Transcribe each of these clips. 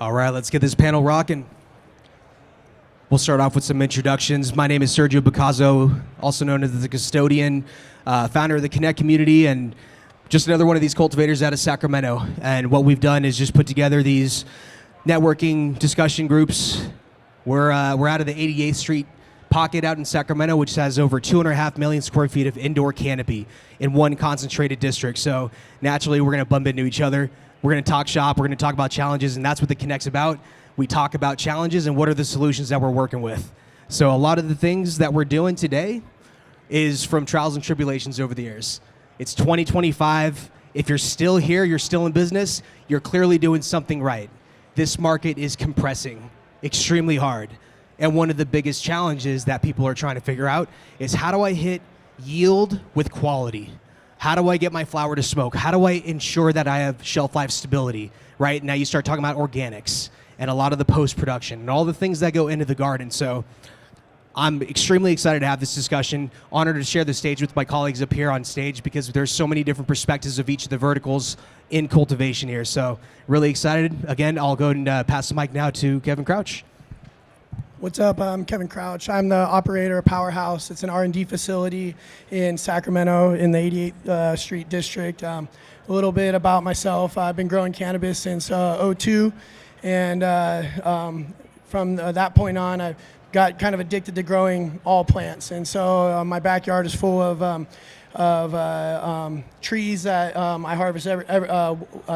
All right, let's get this panel rocking. We'll start off with some introductions. My name is Sergio Bacazzo, also known as the Custodian, founder of the Connect community, and just another one of these cultivators out of Sacramento. And what we've done is just put together these networking discussion groups. We're out of the 88th Street pocket out in Sacramento, which has over 2.5 million square feet of indoor canopy in one concentrated district. So naturally, we're going to bump into each other. We're going to talk shop. We're going to talk about challenges, and that's what the Connect's about. We talk about challenges and what are the solutions that we're working with. So a lot of the things that we're doing today is from trials and tribulations over the years. It's 2025. If you're still here, you're still in business, you're clearly doing something right. This market is compressing extremely hard. And one of the biggest challenges that people are trying to figure out is, how do I hit yield with quality? How do I get my flower to smoke? How do I ensure that I have shelf life stability, right? Now you start talking about organics and a lot of the post-production and all the things that go into the garden. So I'm extremely excited to have this discussion. Honored to share the stage with my colleagues up here on stage because there's so many different perspectives of each of the verticals in cultivation here. So really excited. Again, I'll go and pass the mic now to Kevin Crouch. What's up? I'm Kevin Crouch. I'm the operator of Powerhouse. It's an R&D facility in Sacramento in the 88th Street district. A little bit about myself. I've been growing cannabis since '02, and from that point on, I got kind of addicted to growing all plants. And so my backyard is full of trees that I harvest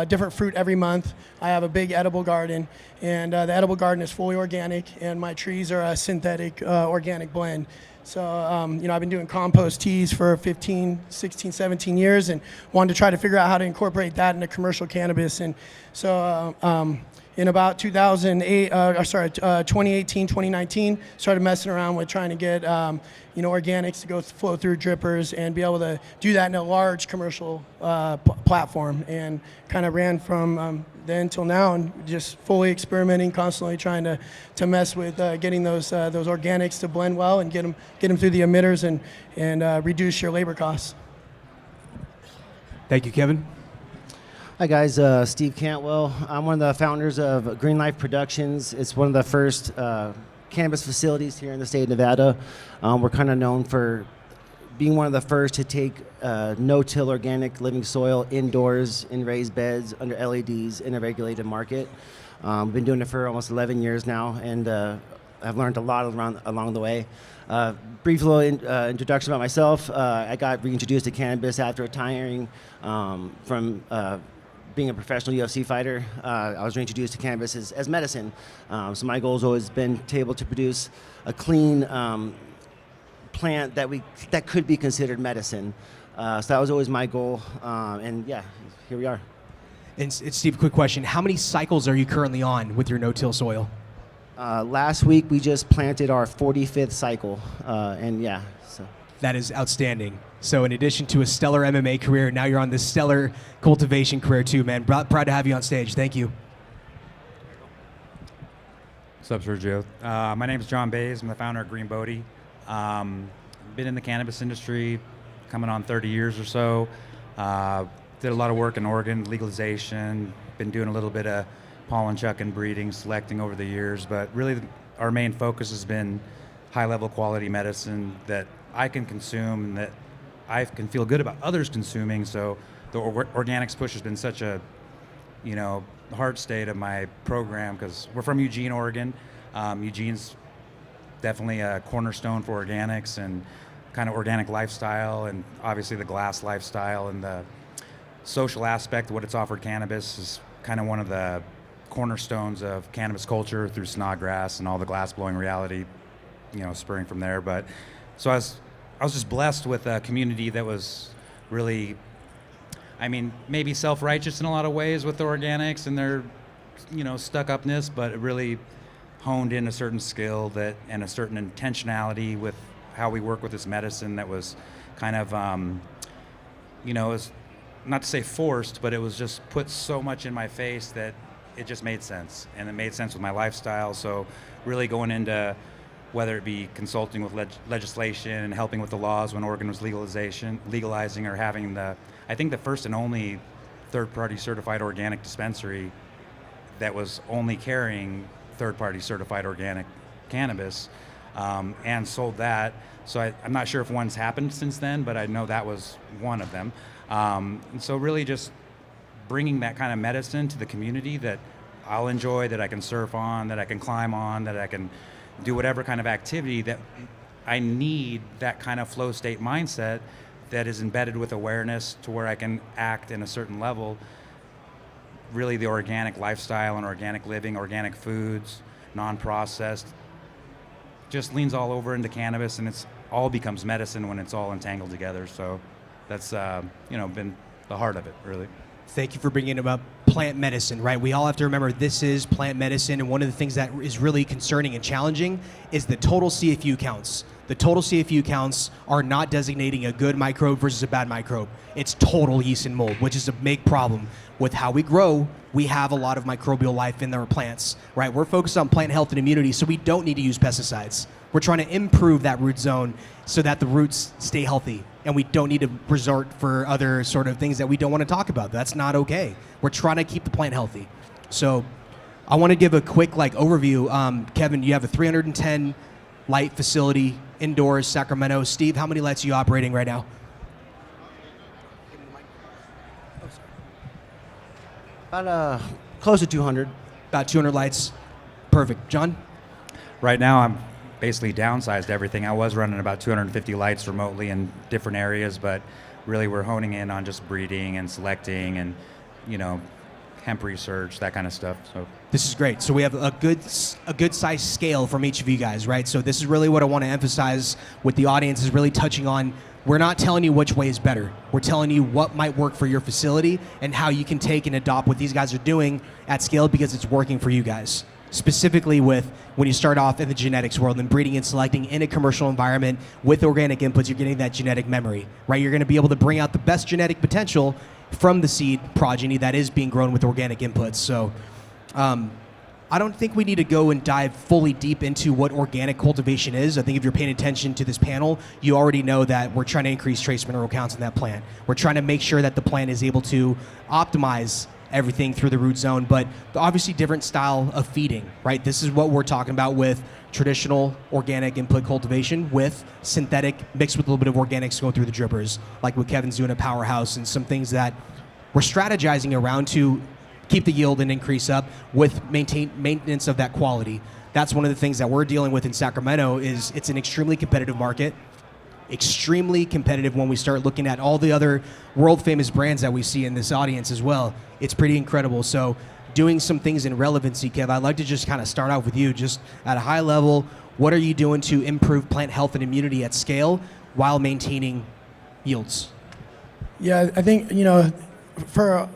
different fruit every month. I have a big edible garden, and the edible garden is fully organic, and my trees are a synthetic organic blend. So, I've been doing compost teas for 15, 16, 17 years and wanted to try to figure out how to incorporate that into commercial cannabis. And so in about 2018, 2019, started messing around with trying to get organics to flow through drippers and be able to do that in a large commercial platform, and kind of ran from then till now, and just fully experimenting, constantly trying to mess with getting those organics to blend well and get them through the emitters and reduce your labor costs. Thank you, Kevin. Hi guys, Steve Cantwell. I'm one of the founders of Green Life Productions. It's one of the first cannabis facilities here in the state of Nevada. We're kind of known for being one of the first to take no-till organic living soil indoors in raised beds under LEDs in a regulated market. We've been doing it for almost 11 years now, and I've learned a lot along the way. Brief little introduction about myself. I got reintroduced to cannabis after retiring from being a professional UFC fighter. I was reintroduced to cannabis as medicine. So my goal has always been to be able to produce a clean plant that could be considered medicine. So that was always my goal. And yeah, here we are. And Steve, quick question. How many cycles are you currently on with your no-till soil? Last week we just planted our 45th cycle. And yeah, so. That is outstanding. So in addition to a stellar MMA career, now you're on this stellar cultivation career too, man. Proud to have you on stage. Thank you. What's up, Sergio? My name is John Bays. I'm the founder of Green Bodie. Been in the cannabis industry coming on 30 years or so. Did a lot of work in Oregon, legalization. Been doing a little bit of pollen chucking, breeding, selecting over the years. But really our main focus has been high-level quality medicine that I can consume and that I can feel good about others consuming. So the organics push has been such a, heart state of my program, because we're from Eugene, Oregon. Eugene's definitely a cornerstone for organics and kind of organic lifestyle, and obviously the glass lifestyle and the social aspect of what it's offered cannabis is kind of one of the cornerstones of cannabis culture through Snodgrass and all the glass blowing reality, spurring from there. But so I was just blessed with a community that was really, maybe self-righteous in a lot of ways with the organics and their, stuck-upness, but it really honed in a certain skill and a certain intentionality with how we work with this medicine that was kind of, was not to say forced, but it was just put so much in my face that it just made sense. And it made sense with my lifestyle. So really going into whether it be consulting with legislation and helping with the laws when Oregon was legalizing, or having the first and only third-party certified organic dispensary that was only carrying third-party certified organic cannabis, and sold that. So I'm not sure if one's happened since then, but I know that was one of them. And so really just bringing that kind of medicine to the community that I'll enjoy, that I can surf on, that I can climb on, that I can do whatever kind of activity that I need, that kind of flow state mindset that is embedded with awareness to where I can act in a certain level. Really the organic lifestyle and organic living, organic foods, non-processed, just leans all over into cannabis, and it's all becomes medicine when it's all entangled together. So that's been the heart of it, really. Thank you for bringing up plant medicine, right? We all have to remember this is plant medicine, and one of the things that is really concerning and challenging is the total CFU counts. The total CFU counts are not designating a good microbe versus a bad microbe. It's total yeast and mold, which is a big problem. With how we grow, we have a lot of microbial life in our plants, right? We're focused on plant health and immunity, so we don't need to use pesticides. We're trying to improve that root zone so that the roots stay healthy, and we don't need to resort for other sort of things that we don't want to talk about. That's not okay. We're trying to keep the plant healthy. So I want to give a quick overview. Kevin, you have a 310 light facility indoors, Sacramento. Steve, how many lights are you operating right now? About close to 200. About 200 lights. Perfect. John? Right now, I'm basically downsized everything. I was running about 250 lights remotely in different areas, but really we're honing in on just breeding and selecting and, hemp research, that kind of stuff. So this is great. So we have a good size scale from each of you guys, right? So this is really what I want to emphasize with the audience, is really touching on, we're not telling you which way is better. We're telling you what might work for your facility and how you can take and adopt what these guys are doing at scale because it's working for you guys. Specifically with when you start off in the genetics world and breeding and selecting in a commercial environment with organic inputs, you're getting that genetic memory, right? You're going to be able to bring out the best genetic potential from the seed progeny that is being grown with organic inputs. So I don't think we need to go and dive fully deep into what organic cultivation is. I think if you're paying attention to this panel, you already know that we're trying to increase trace mineral counts in that plant. We're trying to make sure that the plant is able to optimize everything through the root zone, but obviously different style of feeding, right? This is what we're talking about with traditional organic input cultivation with synthetic mixed with a little bit of organics going through the drippers, like what Kevin's doing at Powerhouse, and some things that we're strategizing around to keep the yield and increase up with maintenance of that quality. That's one of the things that we're dealing with in Sacramento. Is it's an extremely competitive market. Extremely competitive when we start looking at all the other world famous brands that we see in this audience as well. It's pretty incredible. So doing some things in relevancy, Kev, I'd like to just kind of start out with you, just at a high level. What are you doing to improve plant health and immunity at scale while maintaining yields? Yeah, I think, for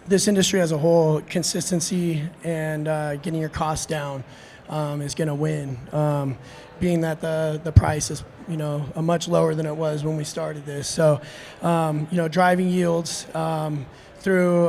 this industry as a whole, consistency and getting your costs down is going to win. Being that the price is, much lower than it was when we started this. So, driving yields through,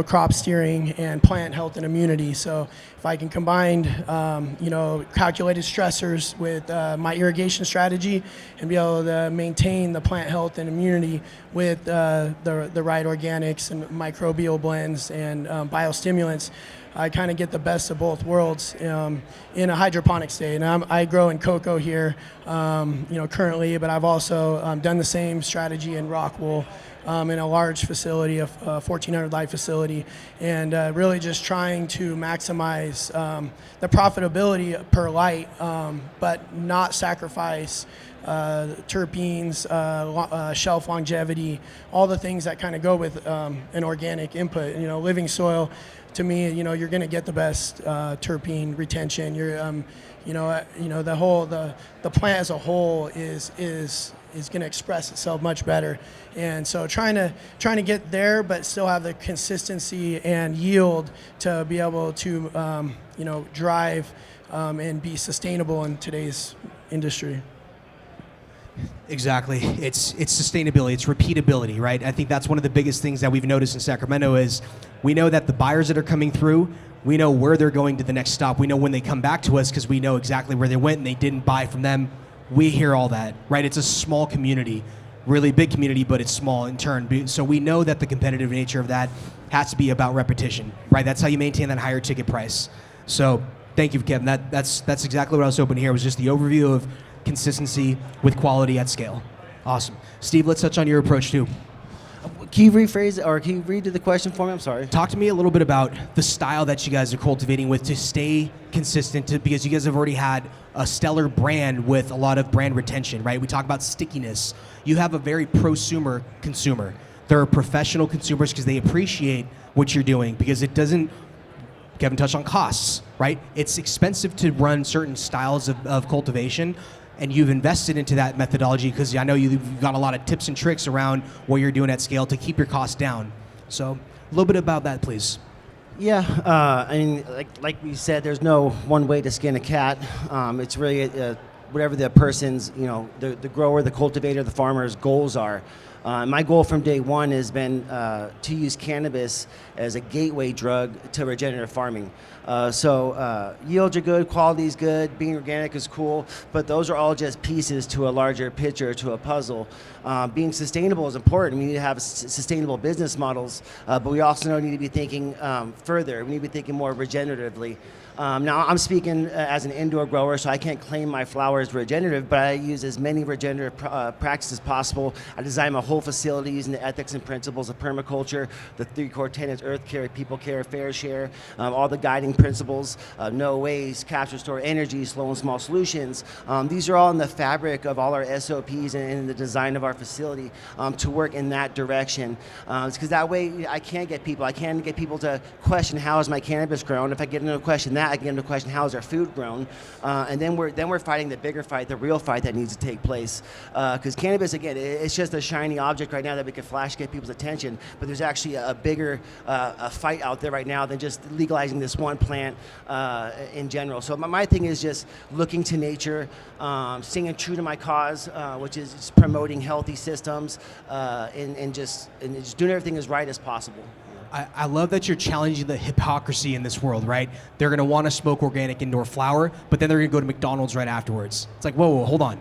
crop steering and plant health and immunity. So if I can combine, calculated stressors with my irrigation strategy and be able to maintain the plant health and immunity with the right organics and microbial blends and biostimulants, I kind of get the best of both worlds in a hydroponic state. And I grow in cocoa here, currently, but I've also done the same strategy in rock wool in a large facility, a 1,400 light facility, and really just trying to maximize the profitability per light, but not sacrifice terpenes, shelf longevity, all the things that kind of go with an organic input. Living soil, to me, you're going to get the best terpene retention. You're, the plant as a whole is going to express itself much better. And so trying to get there, but still have the consistency and yield to be able to, drive and be sustainable in today's industry. Exactly. It's sustainability, it's repeatability, right? I think that's one of the biggest things that we've noticed in Sacramento is we know that the buyers that are coming through, we know where they're going to the next stop. We know when they come back to us because we know exactly where they went and they didn't buy from them. We hear all that, right? It's a small community. really big community, but it's small in turn. So we know that the competitive nature of that has to be about repetition, right? That's how you maintain that higher ticket price. So thank you, Kevin. That's exactly what I was hoping to hear, was just the overview of consistency with quality at scale. Awesome. Steve, let's touch on your approach too. Can you rephrase it, or can you redo the question for me? I'm sorry. Talk to me a little bit about the style that you guys are cultivating with to stay consistent, because you guys have already had a stellar brand with a lot of brand retention, right? We talk about stickiness. You have a very prosumer consumer. They're professional consumers because they appreciate what you're doing, because it doesn't, Kevin touched on costs, right? It's expensive to run certain styles of cultivation, and you've invested into that methodology because I know you've got a lot of tips and tricks around what you're doing at scale to keep your costs down. So a little bit about that, please. Yeah, I mean, like we said, there's no one way to skin a cat. It's really whatever the person's, the grower, the cultivator, the farmer's goals are. My goal from day one has been to use cannabis as a gateway drug to regenerative farming. So yields are good, quality is good, being organic is cool, but those are all just pieces to a larger picture, to a puzzle. Being sustainable is important. We need to have sustainable business models, but we also need to be thinking further. We need to be thinking more regeneratively. Now, I'm speaking as an indoor grower, so I can't claim my flower is regenerative, but I use as many regenerative practices as possible. I design my whole facility using the ethics and principles of permaculture, the 3 core tenets: earth care, people care, fair share, all the guiding principles, no waste, capture, store energy, slow and small solutions. These are all in the fabric of all our SOPs and in the design of our facility to work in that direction. It's because that way I can get people to question, how is my cannabis grown? If I get into a question that, I can get into a question, how is our food grown? And then we're fighting the bigger fight, the real fight that needs to take place. Because cannabis, again, it's just a shiny object right now that we can flash, get people's attention, but there's actually a bigger a fight out there right now than just legalizing this one plant in general. So my thing is just looking to nature, staying true to my cause, which is just promoting healthy systems, and just doing everything as right as possible. I love that you're challenging the hypocrisy in this world, right? They're going to want to smoke organic indoor flower, but then they're going to go to McDonald's right afterwards. It's like, whoa, hold on.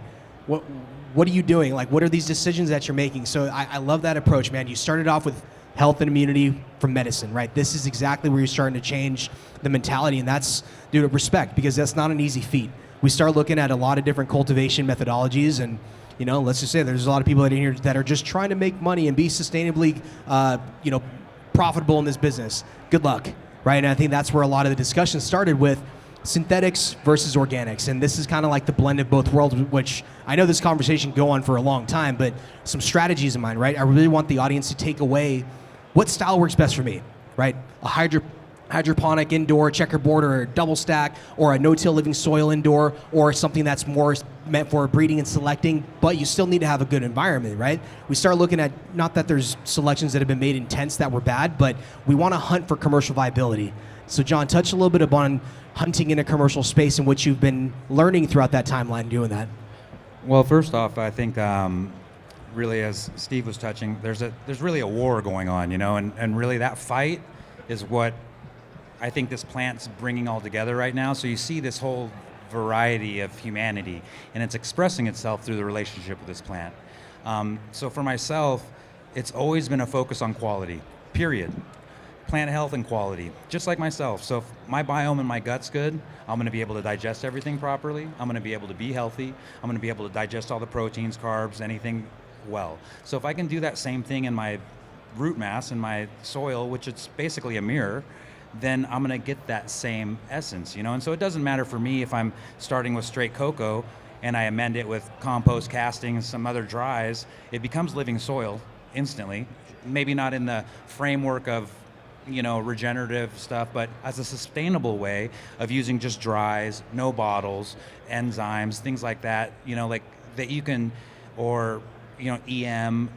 What are you doing? Like, what are these decisions that you're making? So I love that approach, man. You started off with health and immunity from medicine, right? This is exactly where you're starting to change the mentality, and that's due to respect, because that's not an easy feat. We start looking at a lot of different cultivation methodologies, and let's just say there's a lot of people in here that are just trying to make money and be sustainably, profitable in this business. Good luck, right? And I think that's where a lot of the discussion started with synthetics versus organics. And this is kind of like the blend of both worlds, which I know this conversation can go on for a long time, but some strategies in mind, right? I really want the audience to take away what style works best for me, right? A hydroponic indoor checkerboard, or a double stack, or a no-till living soil indoor, or something that's more meant for breeding and selecting, but you still need to have a good environment, right? We start looking at, not that there's selections that have been made in tents that were bad, but we want to hunt for commercial viability. So John, touch a little bit upon hunting in a commercial space and what you've been learning throughout that timeline doing that. Well, first off, I think really, as Steve was touching, there's really a war going on, and really that fight is what I think this plant's bringing all together right now. So you see this whole variety of humanity, and it's expressing itself through the relationship with this plant. So for myself, it's always been a focus on quality, period. Plant health and quality, just like myself. So if my biome and my gut's good, I'm going to be able to digest everything properly. I'm going to be able to be healthy. I'm going to be able to digest all the proteins, carbs, anything well. So if I can do that same thing in my root mass, in my soil, which it's basically a mirror, then I'm going to get that same essence, And so it doesn't matter for me if I'm starting with straight cocoa and I amend it with compost castings, some other dries. It becomes living soil instantly. Maybe not in the framework of regenerative stuff, but as a sustainable way of using just dries, no bottles, enzymes, things like that, like that you can, or, EM,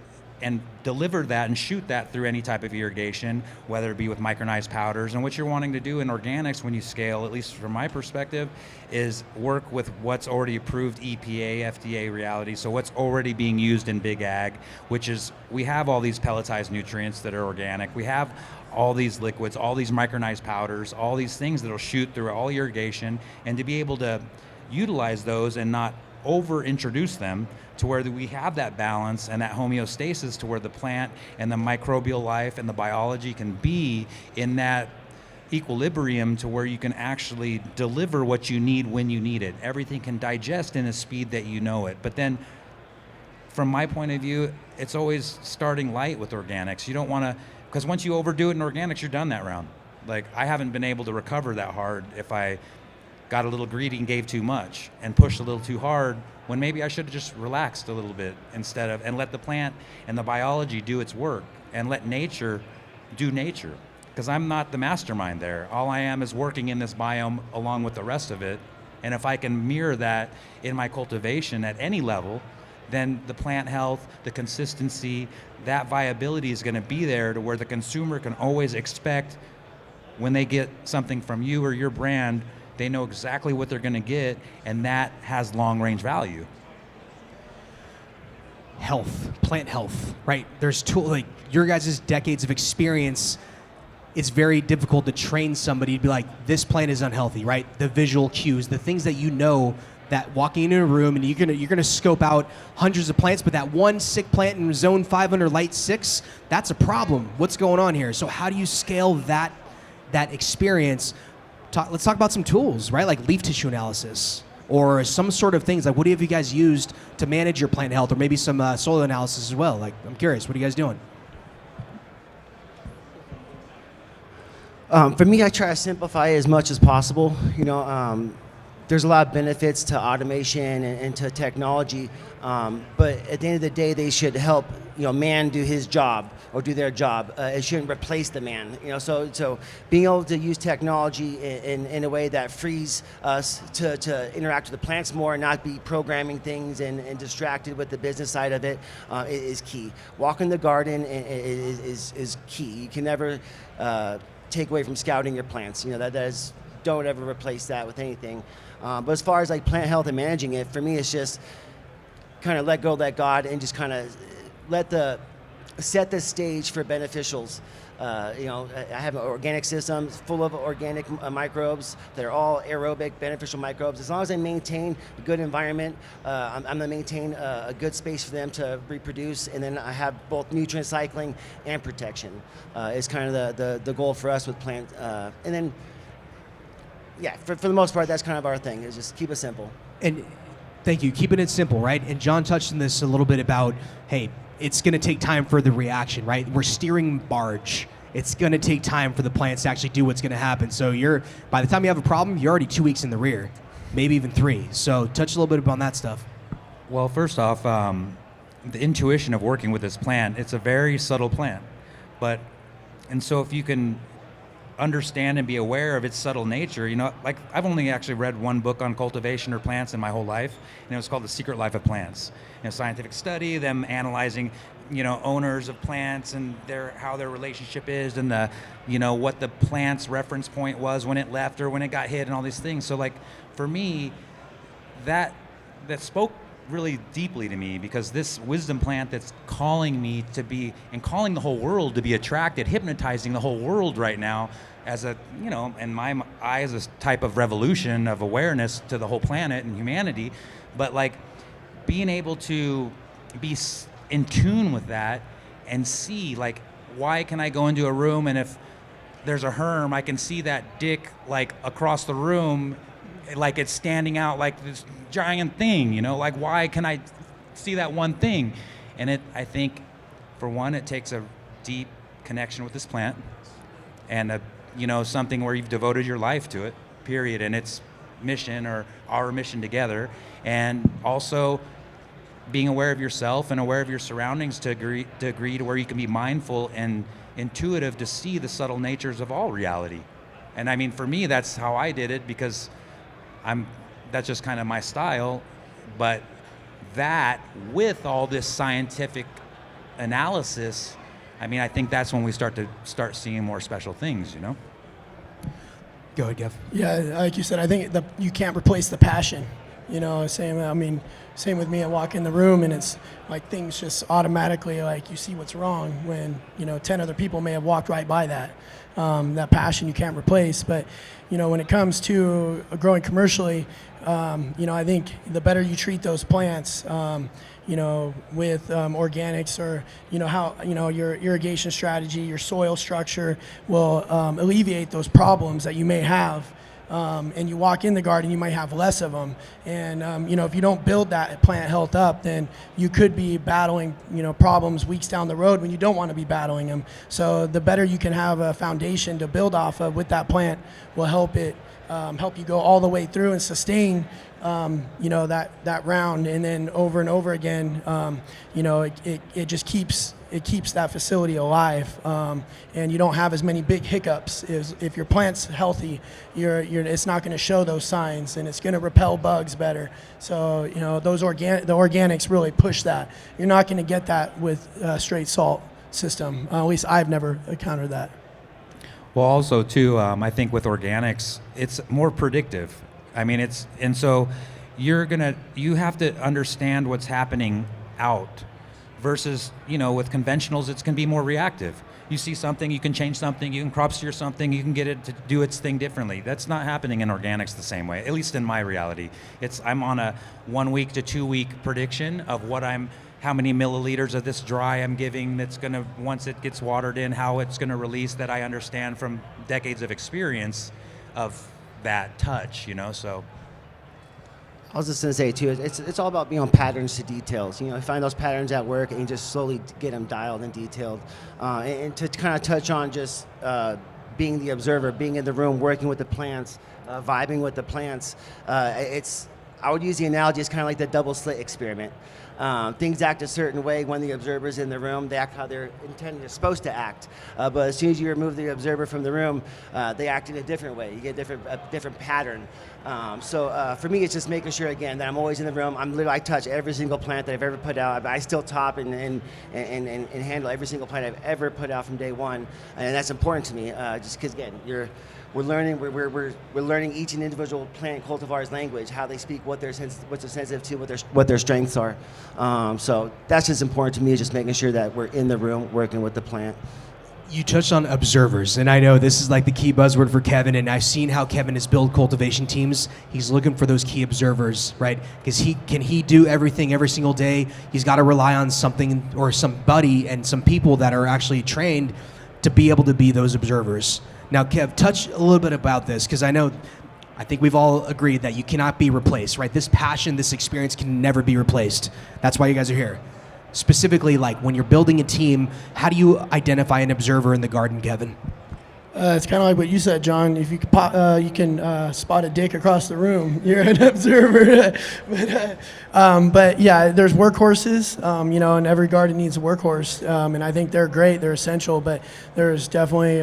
and deliver that and shoot that through any type of irrigation, whether it be with micronized powders. And what you're wanting to do in organics when you scale, at least from my perspective, is work with what's already approved EPA, FDA reality. So what's already being used in big ag, which is, we have all these pelletized nutrients that are organic. We have all these liquids, all these micronized powders, all these things that'll shoot through all irrigation, and to be able to utilize those and not over introduce them to where we have that balance and that homeostasis to where the plant and the microbial life and the biology can be in that equilibrium to where you can actually deliver what you need when you need it. Everything can digest in a speed that you know it. But then from my point of view, it's always starting light with organics. You don't want to, because once you overdo it in organics, you're done that round. Like, I haven't been able to recover that hard if I got a little greedy and gave too much and pushed a little too hard when maybe I should have just relaxed a little bit instead of, and let the plant and the biology do its work and let nature do nature. Because I'm not the mastermind there. All I am is working in this biome along with the rest of it. And if I can mirror that in my cultivation at any level, then the plant health, the consistency, that viability is going to be there to where the consumer can always expect when they get something from you or your brand, they know exactly what they're going to get, and that has long-range value. Health, plant health, right? There's like your guys' decades of experience. It's very difficult to train somebody to be like, this plant is unhealthy, right? The visual cues, the things that you know, that walking into a room and you're gonna scope out hundreds of plants, but that one sick plant in zone 5 under light 6, that's a problem. What's going on here? So how do you scale that experience? Let's talk about some tools, right? Like leaf tissue analysis or some sort of things. Like, what have you guys used to manage your plant health, or maybe some soil analysis as well? Like, I'm curious, what are you guys doing? For me, I try to simplify as much as possible. There's a lot of benefits to automation and to technology, but at the end of the day, they should help man do his job or do their job. It shouldn't replace the man. So being able to use technology in a way that frees us to interact with the plants more and not be programming things and distracted with the business side of it is key. Walking the garden is key. You can never take away from scouting your plants. That is, don't ever replace that with anything. But as far as like plant health and managing it, for me, it's just kind of let go, let God, and just kind of set the stage for beneficials. I have an organic system full of organic microbes. They're all aerobic, beneficial microbes. As long as I maintain a good environment, I'm going to maintain a good space for them to reproduce, and then I have both nutrient cycling and protection. Is kind of the goal for us with plant. And then, yeah, for the most part, that's kind of our thing, is just keep it simple. And thank you, keeping it simple, right? And John touched on this a little bit about, hey, it's going to take time for the reaction, right? We're steering barge. It's going to take time for the plants to actually do what's going to happen. So by the time you have a problem, you're already 2 weeks in the rear, maybe even 3. So touch a little bit upon that stuff. Well, first off, the intuition of working with this plant, it's a very subtle plant. And so if you can understand and be aware of its subtle nature, like I've only actually read one book on cultivation or plants in my whole life, and it was called The Secret Life of Plants. Scientific study, them analyzing, owners of plants and how their relationship is, and what the plant's reference point was when it left or when it got hit, and all these things. So like for me, that spoke really deeply to me, because this wisdom plant that's calling me to be, and calling the whole world to be attracted, hypnotizing the whole world right now as a, in my eyes, a type of revolution of awareness to the whole planet and humanity. But like being able to be in tune with that and see, like, why can I go into a room and if there's a herm, I can see that dick like across the room, like it's standing out like this giant thing, like why can I see that one thing? And I think for one, it takes a deep connection with this plant and something where you've devoted your life to it, period, and its mission or our mission together. And also being aware of yourself and aware of your surroundings to a degree to where you can be mindful and intuitive to see the subtle natures of all reality. And I mean, for me, that's how I did it, because that's just kind of my style. But that, with all this scientific analysis, I mean, I think that's when we start seeing more special things, Go ahead, Kev. Yeah, like you said, I think you can't replace the passion. Same with me. I walk in the room and it's like things just automatically, like you see what's wrong when 10 other people may have walked right by that. That passion you can't replace. But when it comes to growing commercially, I think the better you treat those plants, with organics, or how your irrigation strategy, your soil structure will alleviate those problems that you may have. And you walk in the garden, you might have less of them. And if you don't build that plant health up, then you could be battling problems weeks down the road when you don't want to be battling them. So the better you can have a foundation to build off of with that plant will help you go all the way through and sustain that round, and then over and over again. It just keeps that facility alive, and you don't have as many big hiccups. If your plant's healthy, it's not going to show those signs, and it's going to repel bugs better. So the organics really push that. You're not going to get that with a straight salt system. At least I've never encountered that. Well, also too, I think with organics, it's more predictive. So you have to understand what's happening out versus, with conventionals, it's going to be more reactive. You see something, you can change something, you can crop steer something, you can get it to do its thing differently. That's not happening in organics the same way, at least in my reality. I'm on a 1 week to 2 week prediction of how many milliliters of this dry I'm giving that's going to, once it gets watered in, how it's going to release, that I understand from decades of experience of that touch, so. I was just going to say, too, it's all about being on patterns to details. You find those patterns at work and you just slowly get them dialed and detailed. And to kind of touch on just being the observer, being in the room, working with the plants, vibing with the plants, I would use the analogy, it's kind of like the double slit experiment. Things act a certain way when the observer's in the room. They act how they're supposed to act. But as soon as you remove the observer from the room, they act in a different way. You get a different pattern. So for me, it's just making sure, again, that I'm always in the room. I touch every single plant that I've ever put out. I still top and handle every single plant I've ever put out from day one. And that's important to me, just because, again, we're learning each and individual plant cultivar's language, how they speak, what they're sensitive to, what their strengths are. So that's just important to me, is just making sure that we're in the room working with the plant. You touched on observers, and I know this is like the key buzzword for Kevin, and I've seen how Kevin has built cultivation teams. He's looking for those key observers, right? Because he do everything every single day. He's got to rely on something or somebody and some people that are actually trained to be able to be those observers. Now, Kev, touch a little bit about this, because I think we've all agreed that you cannot be replaced, right? This passion, this experience can never be replaced. That's why you guys are here. Specifically, like when you're building a team, how do you identify an observer in the garden, Kevin? It's kind of like what you said, John. If you can spot a dick across the room, you're an observer. But yeah, there's workhorses, and every garden needs a workhorse. And I think they're great, they're essential. But there's definitely,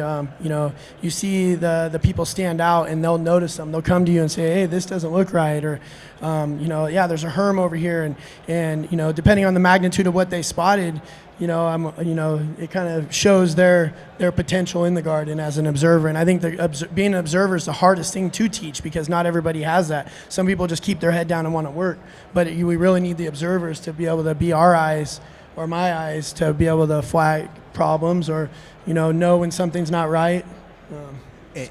you see the people stand out, and they'll notice them. They'll come to you and say, "Hey, this doesn't look right," or, there's a herm over here, and depending on the magnitude of what they spotted. It kind of shows their potential in the garden as an observer. And I think being an observer is the hardest thing to teach, because not everybody has that. Some people just keep their head down and want to work. But we really need the observers to be able to be our eyes, or my eyes, to be able to flag problems, or, know when something's not right.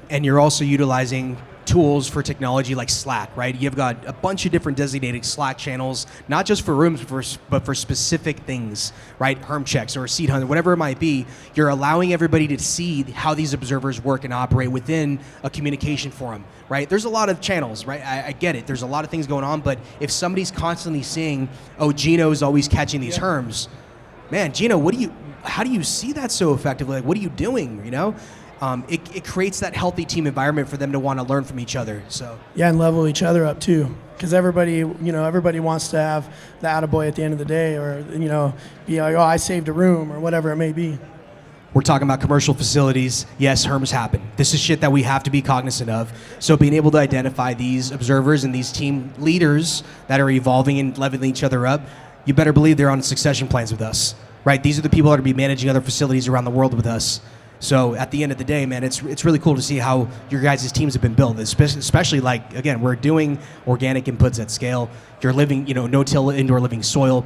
And you're also utilizing tools for technology like Slack, right? You've got a bunch of different designated Slack channels, not just for rooms, but for specific things, right? Herm checks or seed hunt, whatever it might be. You're allowing everybody to see how these observers work and operate within a communication forum, right? There's a lot of channels, right? I get it. There's a lot of things going on, but if somebody's constantly seeing, oh, Gino's always catching these herms, man, Gino, how do you see that so effectively? Like, what are you doing, It creates that healthy team environment for them to want to learn from each other. So yeah, and level each other up too, because everybody wants to have the attaboy at the end of the day, or be like, oh, I saved a room, or whatever it may be. We're talking about commercial facilities. Yes, herms happen. This is shit that we have to be cognizant of. So being able to identify these observers and these team leaders that are evolving and leveling each other up, you better believe they're on succession plans with us, right? These are the people that are going to be managing other facilities around the world with us. So at the end of the day, man, it's really cool to see how your guys' teams have been built, especially like, again, we're doing organic inputs at scale. You're living, no-till indoor living soil,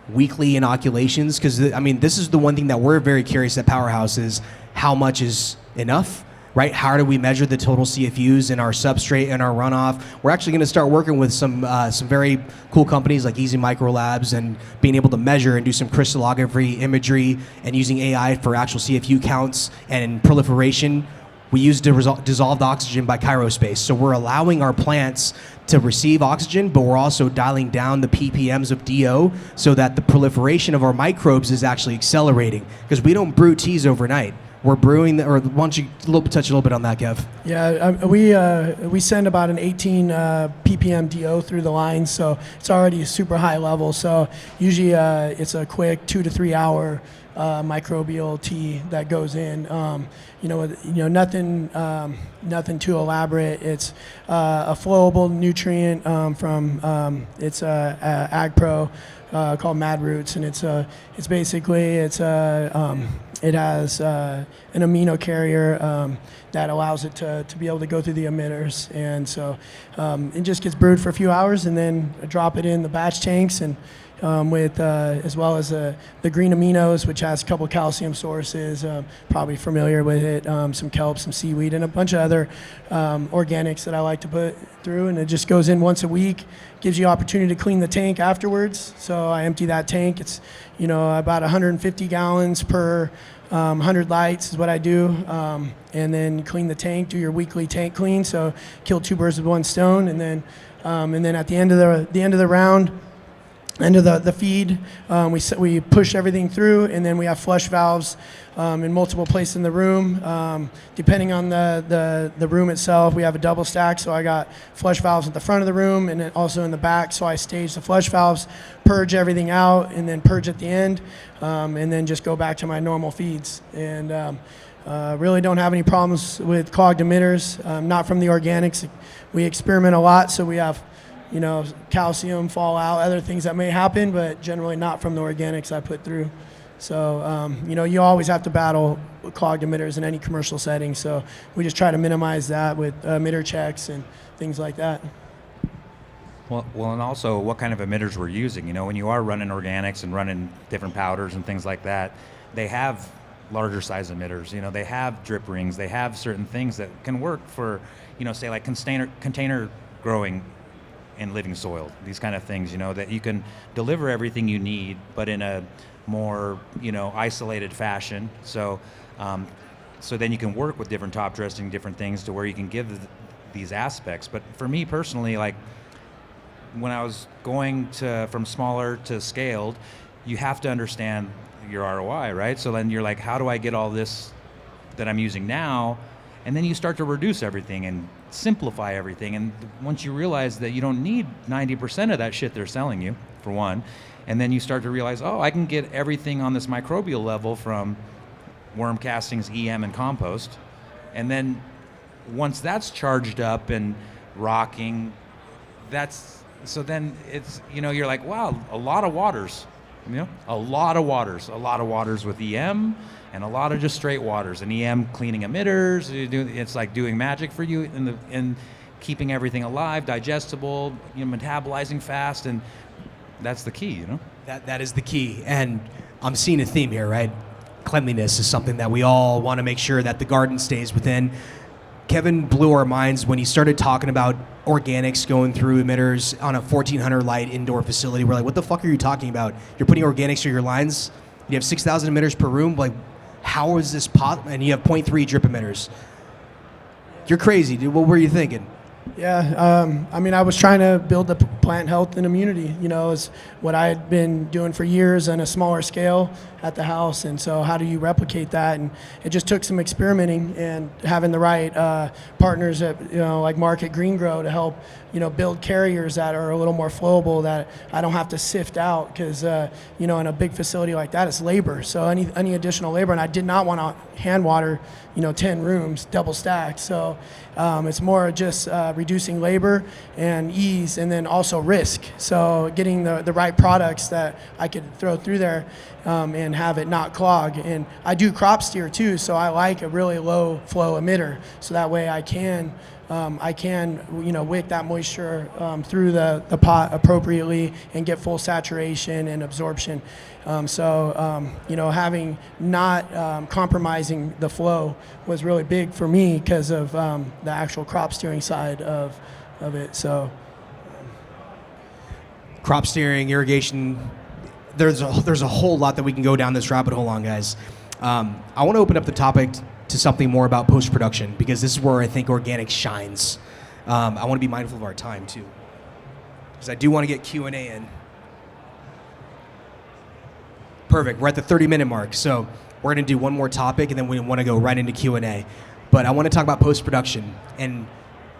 weekly inoculations, because, I mean, this is the one thing that we're very curious at Powerhouse is how much is enough, right? How do we measure the total CFUs in our substrate and our runoff? We're actually going to start working with some very cool companies like Easy Micro Labs and being able to measure and do some crystallography imagery and using AI for actual CFU counts and proliferation. We use dissolved oxygen by Chirospace. So we're allowing our plants to receive oxygen, but we're also dialing down the ppms of DO so that the proliferation of our microbes is actually accelerating, because we don't brew teas overnight. We're brewing, or why don't you touch a little bit on that, Kev? Yeah, we send about an 18 ppm DO through the line, so it's already a super high level. So usually it's a quick 2 to 3 hour microbial tea that goes in. Nothing too elaborate. It's a flowable nutrient from it's Ag Pro called Mad Roots, and it's basically it has an amino carrier that allows it to be able to go through the emitters, and so it just gets brewed for a few hours, and then I drop it in the batch tanks, and with as well as the green aminos, which has a couple calcium sources, probably familiar with it, some kelp, some seaweed, and a bunch of other organics that I like to put through, and it just goes in once a week, gives you opportunity to clean the tank afterwards. So I empty that tank. It's about 150 gallons per 100 lights is what I do, and then clean the tank, do your weekly tank clean, so kill 2 birds with 1 stone, and then at the end of the round, end of the feed, we push everything through, and then we have flush valves in multiple places in the room. Depending on the room itself, we have a double stack, so I got flush valves at the front of the room and then also in the back, so I stage the flush valves, purge everything out, and then purge at the end, and then just go back to my normal feeds. And really don't have any problems with clogged emitters, not from the organics. We experiment a lot, so we have calcium fallout, other things that may happen, but generally not from the organics I put through. So, you always have to battle clogged emitters in any commercial setting. So we just try to minimize that with emitter checks and things like that. Well, and also what kind of emitters we're using. When you are running organics and running different powders and things like that, they have larger size emitters. They have drip rings. They have certain things that can work for, say like container growing in living soil, these kind of things, that you can deliver everything you need, but in a more, isolated fashion. So, so then you can work with different top dressing, different things to where you can give these aspects. But for me personally, like when I was going from smaller to scaled, you have to understand your ROI, right? So then you're like, how do I get all this that I'm using now? And then you start to reduce everything and simplify everything. And once you realize that you don't need 90% of that shit they're selling you, for one, and then you start to realize, I can get everything on this microbial level from worm castings, EM, and compost. And then once that's charged up and rocking, so then it's, you're like, wow, a lot of waters, a lot of waters with EM, and a lot of just straight waters, and EM cleaning emitters. It's like doing magic for you in keeping everything alive, digestible, metabolizing fast, and that's the key, That is the key, and I'm seeing a theme here, right? Cleanliness is something that we all want to make sure that the garden stays within. Kevin blew our minds when he started talking about organics going through emitters on a 1400 light indoor facility. We're like, what the fuck are you talking about? You're putting organics through your lines? You have 6,000 emitters per room? Like, how is this possible? And you have 0.3 drip emitters. You're crazy, dude. What were you thinking? Yeah, I was trying to build the plant health and immunity. Is what I had been doing for years on a smaller scale at the house. And so how do you replicate that? And it just took some experimenting and having the right partners at, like Mark at Green Grow to help, build carriers that are a little more flowable that I don't have to sift out because, in a big facility like that, it's labor. So any additional labor, and I did not want to hand water, 10 rooms double stacked. So it's more just reducing labor and ease, and then also risk. So getting the right products that I could throw through there and have it not clog. And I do crop steer too, so I like a really low flow emitter, so that way I can wick that moisture through the pot appropriately and get full saturation and absorption. Having not compromising the flow was really big for me because of the actual crop steering side of it. So, crop steering, irrigation. There's a whole lot that we can go down this rabbit hole on, guys. I want to open up the topic to something more about post-production, because this is where I think organic shines. I want to be mindful of our time too, because I do want to get Q&A in. Perfect. We're at the 30-minute mark, so we're going to do one more topic, and then we want to go right into Q&A. But I want to talk about post-production and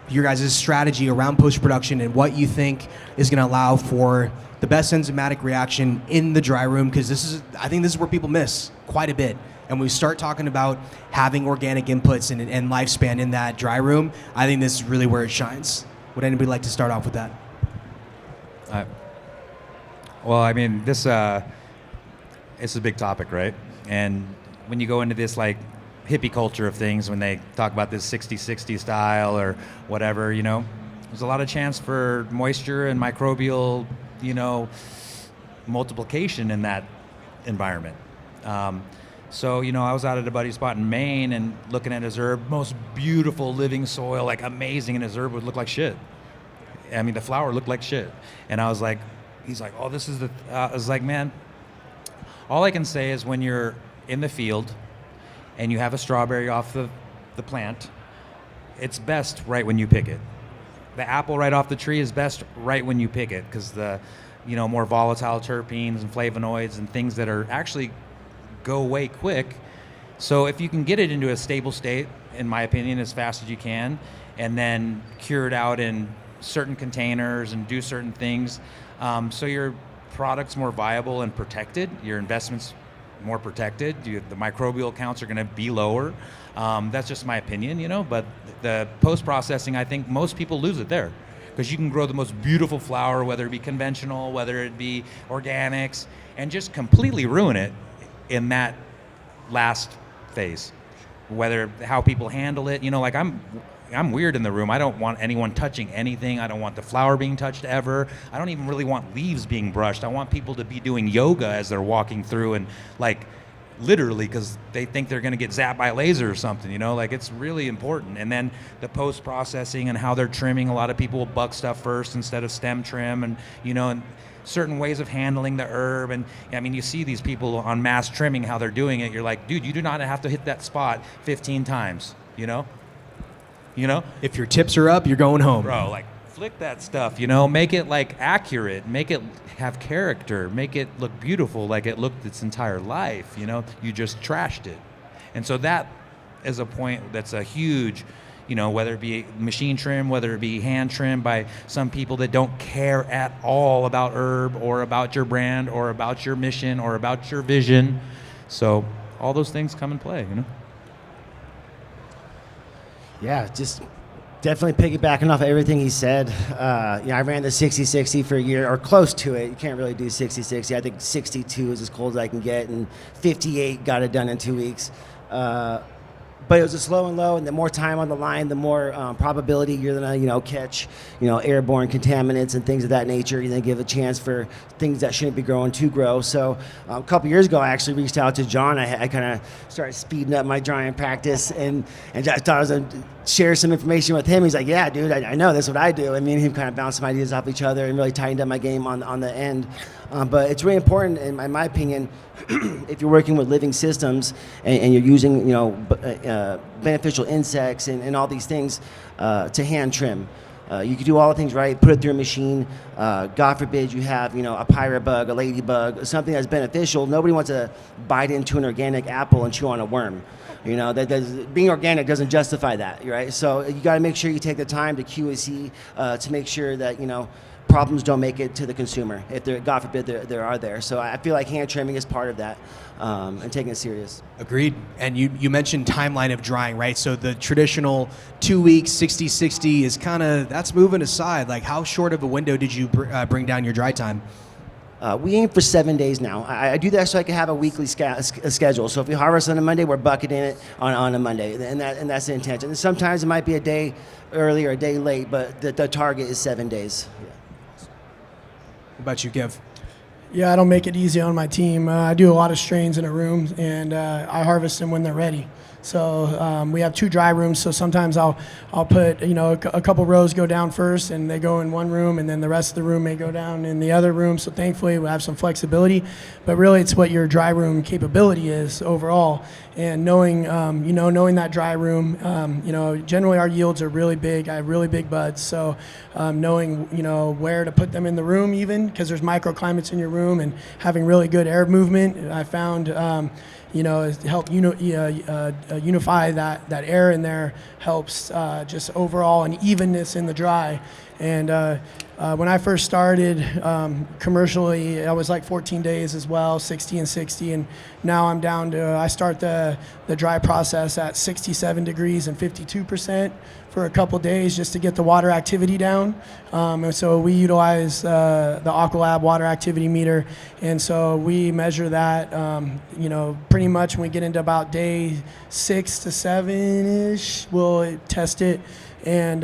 your guys' strategy around post-production and what you think is going to allow for the best enzymatic reaction in the dry room, because I think this is where people miss quite a bit. And when we start talking about having organic inputs and lifespan in that dry room, I think this is really where it shines. Would anybody like to start off with that? Well, I mean, this it's a big topic, right? And when you go into this like hippie culture of things, when they talk about this 60-60 style or whatever, there's a lot of chance for moisture and microbial, multiplication in that environment. So, I was out at a buddy's spot in Maine and looking at his herb, most beautiful living soil, like amazing, and his herb would look like shit. I mean, the flower looked like shit. And I was like, he's like, oh, this is I was like, man, all I can say is when you're in the field and you have a strawberry off the plant, it's best right when you pick it. The apple right off the tree is best right when you pick it, because the, more volatile terpenes and flavonoids and things that are actually go away quick. So if you can get it into a stable state, in my opinion, as fast as you can, and then cure it out in certain containers and do certain things, so your product's more viable and protected, your investment's more protected, the microbial counts are going to be lower. That's just my opinion, but the post-processing, I think most people lose it there, because you can grow the most beautiful flower, whether it be conventional, whether it be organics, and just completely ruin it in that last phase, whether how people handle it. Like I'm weird in the room. I don't want anyone touching anything. I don't want the flower being touched ever. I don't even really want leaves being brushed. I want people to be doing yoga as they're walking through, and like literally, because they think they're going to get zapped by a laser or something, like it's really important. And then the post-processing and how they're trimming. A lot of people will buck stuff first instead of stem trim, and and certain ways of handling the herb. And I mean, you see these people on mass trimming, how they're doing it. You're like, dude, you do not have to hit that spot 15 times, If your tips are up, you're going home. Bro, like flick that stuff, make it like accurate, make it have character, make it look beautiful like it looked its entire life, you just trashed it. And so that is a point that's a huge, whether it be machine trim, whether it be hand trim by some people that don't care at all about herb or about your brand or about your mission or about your vision. So all those things come in play, Yeah, just definitely piggybacking off everything he said. I ran the 60-60 for a year, or close to it. You can't really do 60-60. I think 62 is as cold as I can get, and 58 got it done in 2 weeks. But it was a slow and low, and the more time on the line, the more probability you're gonna, catch, airborne contaminants and things of that nature. You're gonna give a chance for things that shouldn't be growing to grow. So a couple years ago, I actually reached out to John. I kind of started speeding up my drying practice, and I thought I was gonna share some information with him. He's like, yeah, dude, I know, that's what I do. I mean, he kind of bounced some ideas off each other and really tightened up my game on the end. But it's really important, in my opinion, if you're working with living systems and you're using, beneficial insects and all these things to hand trim. You can do all the things right, put it through a machine. God forbid you have, a pirate bug, a ladybug, something that's beneficial. Nobody wants to bite into an organic apple and chew on a worm. Being organic doesn't justify that, right? So you got to make sure you take the time to QC to make sure that, problems don't make it to the consumer, if there, God forbid, there are there. So I feel like hand trimming is part of that, and taking it serious. Agreed. And you mentioned timeline of drying, right? So the traditional 2 weeks, 60-60 is that's moving aside. Like, how short of a window did you bring down your dry time? We aim for 7 days now. I do that so I can have a weekly schedule. So if we harvest on a Monday, we're bucketing it on a Monday, and that's the intention. And sometimes it might be a day early or a day late, but the target is 7 days. Yeah. What about you, Kev? Yeah, I don't make it easy on my team. I do a lot of strains in a room, and I harvest them when they're ready. So we have 2 dry rooms. So sometimes I'll put a couple rows go down first, and they go in one room, and then the rest of the room may go down in the other room. So thankfully we have some flexibility, but really it's what your dry room capability is overall, and knowing that dry room. Generally our yields are really big. I have really big buds, so knowing where to put them in the room, even because there's microclimates in your room, and having really good air movement, I found. Help unify that air in there helps just overall an evenness in the dry. And when I first started commercially, I was like 14 days as well, 60 and 60, and now I'm down to, I start the dry process at 67 degrees and 52% for a couple days just to get the water activity down. And so we utilize the Aqualab water activity meter, and so we measure that, pretty much when we get into about day 6 to 7-ish, we'll test it, and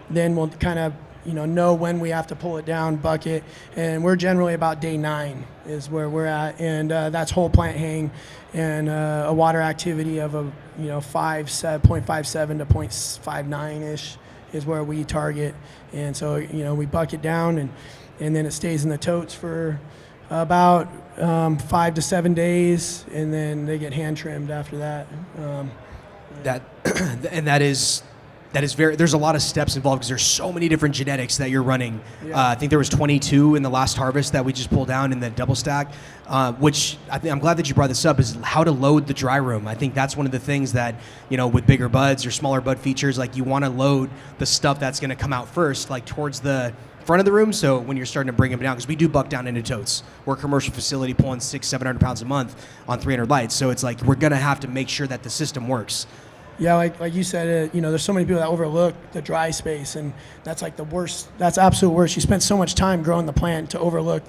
then we'll kind of know when we have to pull it down, bucket, and we're generally about day 9 is where we're at, and that's whole plant hang, and a water activity of a 0.57 to 0.59-ish is where we target, and so we bucket down, and then it stays in the totes for about 5 to 7 days, and then they get hand trimmed after that. That is very, there's a lot of steps involved because there's so many different genetics that you're running. Yeah. I think there was 22 in the last harvest that we just pulled down in the double stack, which I'm glad that you brought this up, is how to load the dry room. I think that's one of the things that, with bigger buds or smaller bud features, like you want to load the stuff that's going to come out first, like towards the front of the room. So when you're starting to bring them down, because we do buck down into totes. We're a commercial facility pulling 600-700 pounds a month on 300 lights. So it's like, we're going to have to make sure that the system works. Yeah, like you said, there's so many people that overlook the dry space, and that's like the worst. That's absolute worst. You spend so much time growing the plant to overlook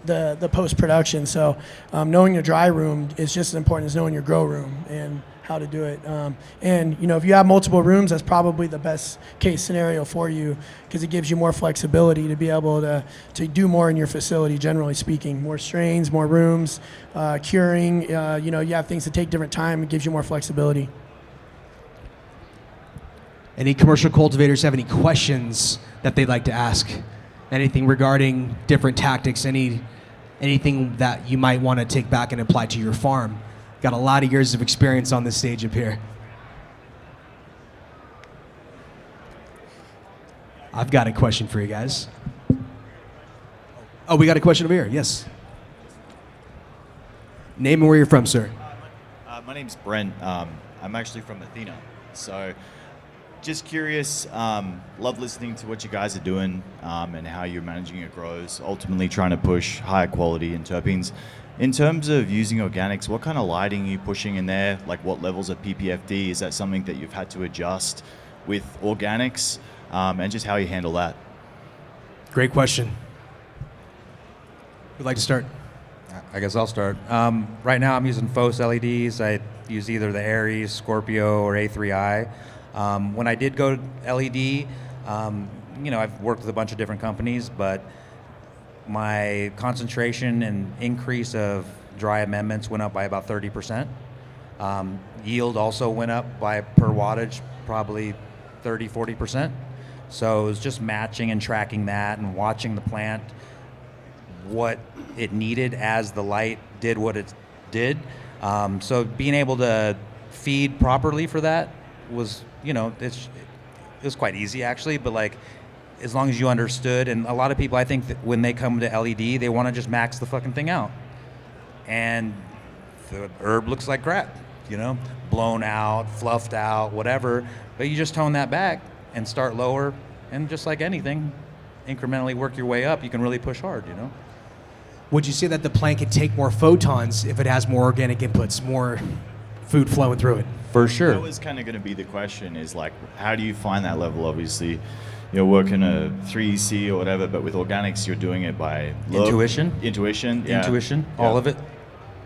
the post-production. So knowing your dry room is just as important as knowing your grow room and how to do it. And if you have multiple rooms, that's probably the best case scenario for you, because it gives you more flexibility to be able to do more in your facility, generally speaking. More strains, more rooms, curing. You have things that take different time. It gives you more flexibility. Any commercial cultivators have any questions that they'd like to ask? Anything regarding different tactics, anything that you might want to take back and apply to your farm? Got a lot of years of experience on this stage up here. I've got a question for you guys. Oh, we got a question over here, yes. Name and where you're from, sir. My name's Brent. I'm actually from Athena. So just curious, love listening to what you guys are doing and how you're managing your grows, ultimately trying to push higher quality in terpenes. In terms of using organics, what kind of lighting are you pushing in there? Like what levels of PPFD? Is that something that you've had to adjust with organics, and just how you handle that? Great question. Who'd like to start? I guess I'll start. Right now I'm using Phos LEDs. I use either the Aries, Scorpio, or A3i. When I did go LED, I've worked with a bunch of different companies, but my concentration and increase of dry amendments went up by about 30%. Yield also went up by per wattage, probably 30-40%. So it was just matching and tracking that and watching the plant, what it needed as the light did what it did. So being able to feed properly for that was, it was quite easy actually, but like, as long as you understood, and a lot of people, I think that when they come to LED, they want to just max the fucking thing out. And the herb looks like crap, blown out, fluffed out, whatever. But you just tone that back and start lower, and just like anything, incrementally work your way up, you can really push hard, Would you say that the plant can take more photons if it has more organic inputs, more food flowing through it? For sure. That was kind of going to be the question is like, how do you find that level? Obviously, you're working a 3EC or whatever, but with organics, you're doing it by Intuition. Intuition, yeah. Intuition, Yeah. all of it.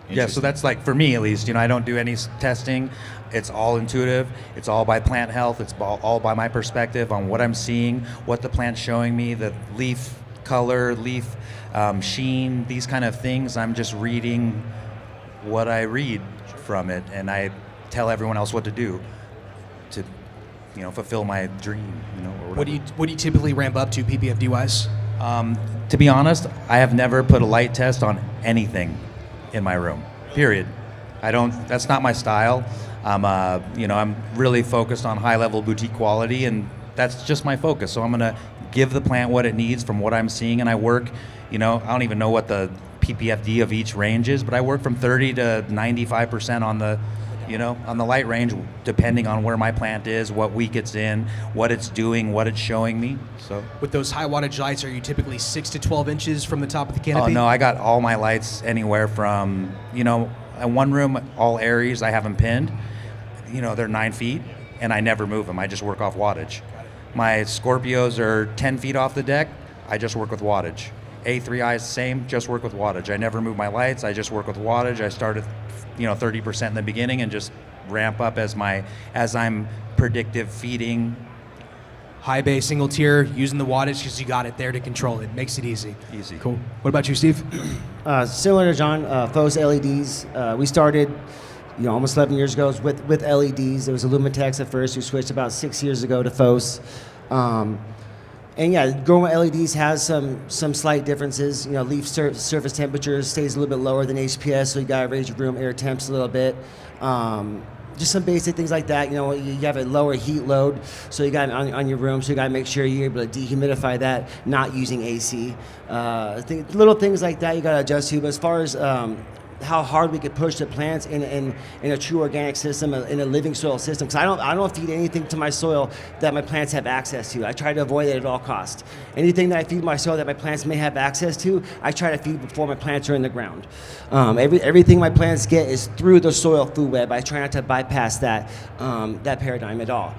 Yeah, so that's like, for me at least, I don't do any testing. It's all intuitive. It's all by plant health. It's all by my perspective on what I'm seeing, what the plant's showing me, the leaf color, leaf sheen, these kind of things. I'm just reading what I read from it, and I tell everyone else what to do to, fulfill my dream, or What do you typically ramp up to PPFD wise? To be honest, I have never put a light test on anything in my room. Period. That's not my style. I'm really focused on high level boutique quality, and that's just my focus. So I'm gonna give the plant what it needs from what I'm seeing, and I work, I don't even know what the PPFD of each range is, but I work from 30 to 95% on the light range, depending on where my plant is, what week it's in, what it's doing, what it's showing me. So With those high wattage lights, are you typically 6 to 12 inches from the top of the oh canopy? no, I got all my lights anywhere from, in one room, all Aries, I have them pinned. They're 9 feet, and I never move them. I just work off wattage. My Scorpios are 10 feet off the deck. I just work with wattage. A3i is the same, just work with wattage. I never move my lights. I just work with wattage. I start at 30% in the beginning and just ramp up as I'm predictive feeding. High bay, single tier, using the wattage because you got it there to control it. Makes it easy. Easy. Cool. What about you, Steve? Similar to John, Phos LEDs. We started, almost 11 years ago with LEDs. It was Illumintex at first. We switched about 6 years ago to Phos. And yeah, growing with LEDs has some slight differences. Leaf surface temperature stays a little bit lower than HPS, so you gotta raise your room air temps a little bit. Just some basic things like that. You have a lower heat load, so you got on your room, so you got to make sure you're able to dehumidify that, not using AC. Little things like that you got to adjust to. But as far as how hard we could push the plants in a true organic system, in a living soil system, because I don't feed anything to my soil that my plants have access to. I try to avoid it at all costs. Anything that I feed my soil that my plants may have access to, I try to feed before my plants are in the ground. Everything my plants get is through the soil food web. I try not to bypass that paradigm at all.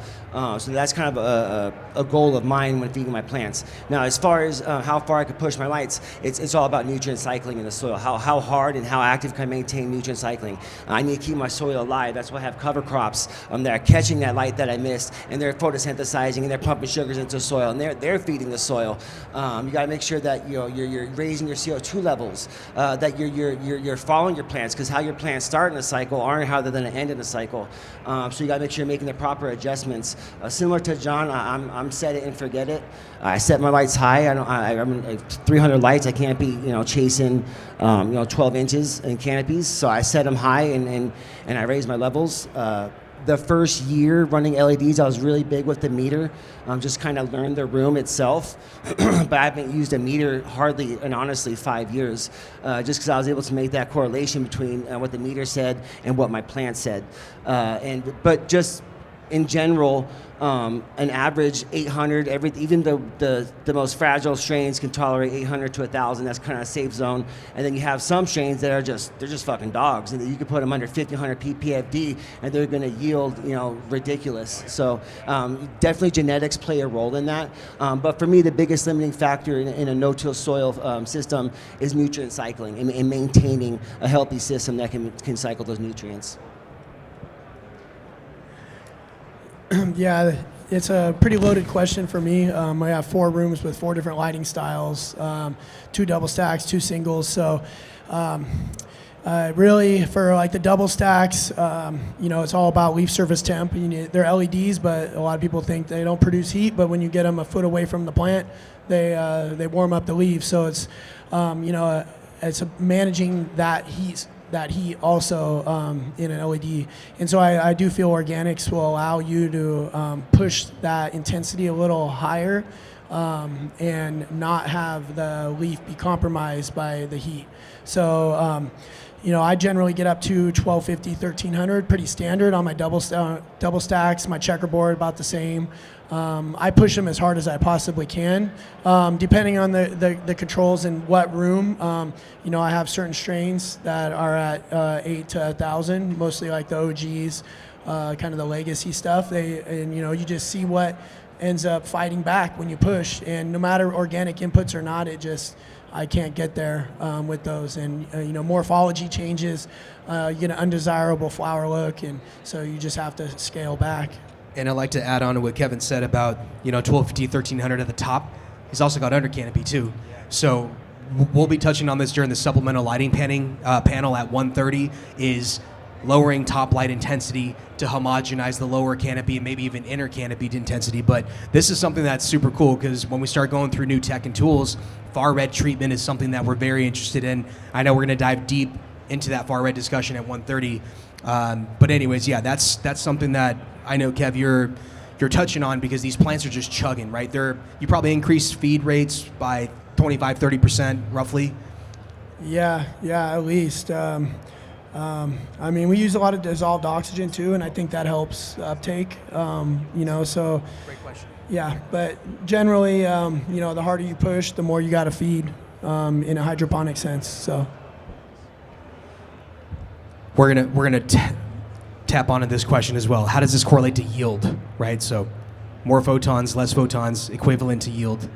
So that's kind of a goal of mine when feeding my plants. Now, as far as how far I could push my lights, it's all about nutrient cycling in the soil. How hard and how active can I maintain nutrient cycling? I need to keep my soil alive. That's why I have cover crops that are catching that light that I missed, and they're photosynthesizing, and they're pumping sugars into the soil, and they're feeding the soil. You got to make sure that you're raising your CO2 levels, that you're following your plants, because how your plants start in a cycle aren't how they're going to end in a cycle. So you got to make sure you're making the proper adjustments. Similar to John, I'm set it and forget it. I set my lights high. I'm 300 lights. I can't be chasing 12 inches in canopies. So I set them high and I raise my levels. The first year running LEDs, I was really big with the meter. Just kind of learned the room itself. But I haven't used a meter hardly and honestly 5 years, just because I was able to make that correlation between what the meter said and what my plant said. But just in general, an average 800, even the most fragile strains can tolerate 800 to 1,000. That's kind of a safe zone. And then you have some strains that are they're just fucking dogs, and you can put them under 1,500 ppfd, and they're going to yield ridiculous. So definitely genetics play a role in that. But for me, the biggest limiting factor in a no-till soil system is nutrient cycling and maintaining a healthy system that can cycle those nutrients. Yeah, it's a pretty loaded question for me. I have 4 rooms with 4 different lighting styles, 2 double stacks, 2 singles. So really for like the double stacks, it's all about leaf surface temp. They're LEDs, but a lot of people think they don't produce heat, but when you get them a foot away from the plant, they warm up the leaves. So it's, it's managing that heat also in an LED. And so I do feel organics will allow you to push that intensity a little higher and not have the leaf be compromised by the heat. So, I generally get up to 1250, 1300, pretty standard on my double stacks, my checkerboard about the same. I push them as hard as I possibly can, depending on the controls in what room. I have certain strains that are at 8 to 1,000, mostly like the OGs. kind of the legacy stuff. And you just see what ends up fighting back when you push. And no matter organic inputs or not, I can't get there with those. And morphology changes, you get an undesirable flower look, and so you just have to scale back. And I'd like to add on to what Kevin said about 1250, 1300 at the top. He's also got under canopy too. So we'll be touching on this during the supplemental lighting panel at 1:30. Is lowering top light intensity to homogenize the lower canopy and maybe even inner canopy intensity. But this is something that's super cool because when we start going through new tech and tools, far red treatment is something that we're very interested in. I know we're going to dive deep into that far red discussion at 1:30. But anyways, yeah, that's something that I know, Kev, you're touching on because these plants are just chugging, right? You probably increase feed rates by 25-30% roughly. Yeah, at least. I mean, we use a lot of dissolved oxygen too, and I think that helps uptake. So. Great question. Yeah, but generally, the harder you push, the more you got to feed in a hydroponic sense. So. We're gonna tap onto this question as well. How does this correlate to yield, right? So more photons, less photons, equivalent to yield.